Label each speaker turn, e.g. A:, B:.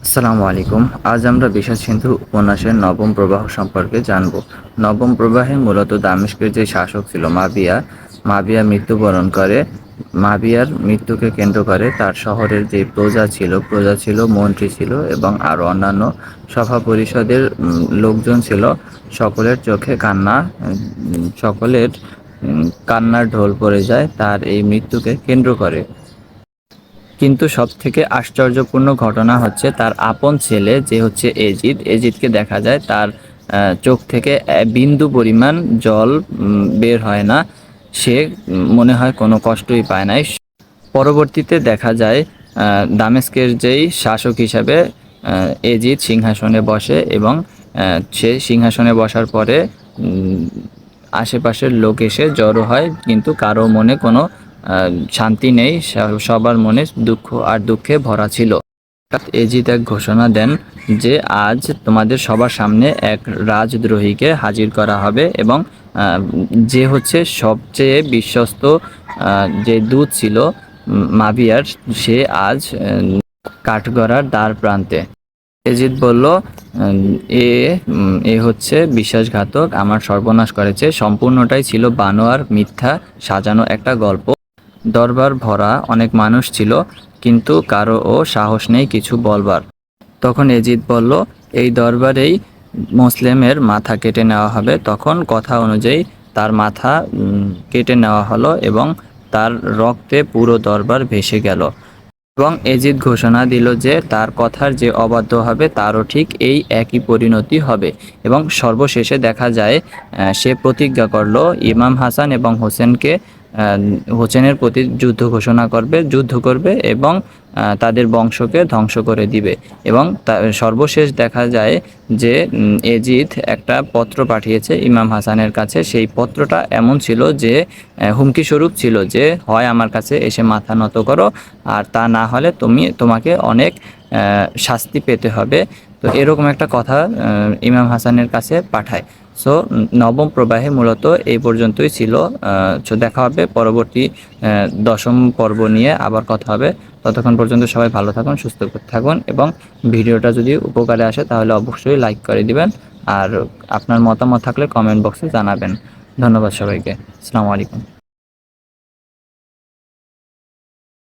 A: আসসালামু আলাইকুম। আজ আমরা বিষাদ সিন্ধু উপন্যাসের নবম প্রবাহ সম্পর্কে জানব। নবম প্রবাহে মূলত দামেস্কের যে শাসক ছিল মাবিয়া মৃত্যুবরণ করে। মাবিয়ার মৃত্যুকে কেন্দ্র করে তার শহরের যে প্রজা ছিল, মন্ত্রী ছিল এবং আরও অন্যান্য সভা পরিষদের লোকজন ছিল। সকলের চোখে সকলের কান্নার ঢোল পড়ে যায় তার এই মৃত্যুকে কেন্দ্র করে। কিন্তু সবথেকে আশ্চর্যপূর্ণ ঘটনা হচ্ছে তার আপন ছেলে যে হচ্ছে এজিদকে দেখা যায় তার চোখ থেকে বিন্দু পরিমাণ জল বের হয় না। সে মনে হয় কোনো কষ্টই পায় নাই। পরবর্তীতে দেখা যায় দামেস্কের যেই শাসক হিসাবে এজিদ সিংহাসনে বসে এবং সে সিংহাসনে বসার পরে আশেপাশের লোক এসে জড়ো হয়, কিন্তু কারো মনে কোনো শান্তি নেই। সবার মনে দুঃখ আর দুঃখে ভরা ছিল। এজিদ এক ঘোষণা দেন যে আজ তোমাদের সবার সামনে এক রাজদ্রোহীকে হাজির করা হবে এবং যে হচ্ছে সবচেয়ে বিশ্বস্ত যে দূত ছিল মাবিয়ার, সে আজ কাঠগড়ার দ্বার প্রান্তে। এজিদ বলল, এ এ হচ্ছে বিশ্বাসঘাতক, আমার সর্বনাশ করেছে। সম্পূর্ণটাই ছিল বানোয়ার, মিথ্যা সাজানো একটা গল্প। দরবার ভরা অনেক মানুষ ছিল, কিন্তু কারোও সাহস নেই কিছু বলবার। তখন এজিদ বলল, এই দরবারেই মুসলিমের মাথা কেটে নেওয়া হবে। তখন কথা অনুযায়ী তার মাথা কেটে নেওয়া হলো এবং তার রক্তে পুরো দরবার ভেসে গেল। এবং এজিদ ঘোষণা দিল যে তার কথার যে অবাধ্য হবে তারও ঠিক এই একই পরিণতি হবে। এবং সর্বশেষে দেখা যায় সে প্রতিজ্ঞা করল ইমাম হাসান এবং হোসেনের প্রতি যুদ্ধ করবে এবং তাদের বংশকে ধ্বংস করে দিবে। এবং সর্বশেষ দেখা যায় যে এজিদ একটা পত্র পাঠিয়েছে ইমাম হাসানের কাছে। সেই পত্রটা এমন ছিল যে হুমকি স্বরূপ ছিল যে হয় আমার কাছে এসে মাথা নত করো, আর তা না হলে তোমাকে অনেক শাস্তি পেতে হবে। তো এরকম একটা কথা ইমাম হাসানের কাছে পাঠায়। সো নবম প্রবাহে মূলত এই পর্যন্তই ছিল। দেখা হবে পরবর্তী দশম পর্ব নিয়ে, আবার কথা হবে। ততক্ষণ পর্যন্ত সবাই ভালো থাকুন, সুস্থ থাকুন এবং ভিডিওটা যদি উপকারে আসে তাহলে অবশ্যই লাইক করে দিবেন। আর আপনার মতামত থাকলে কমেন্ট বক্সে জানাবেন। ধন্যবাদ সবাইকে। আসসালামু আলাইকুম।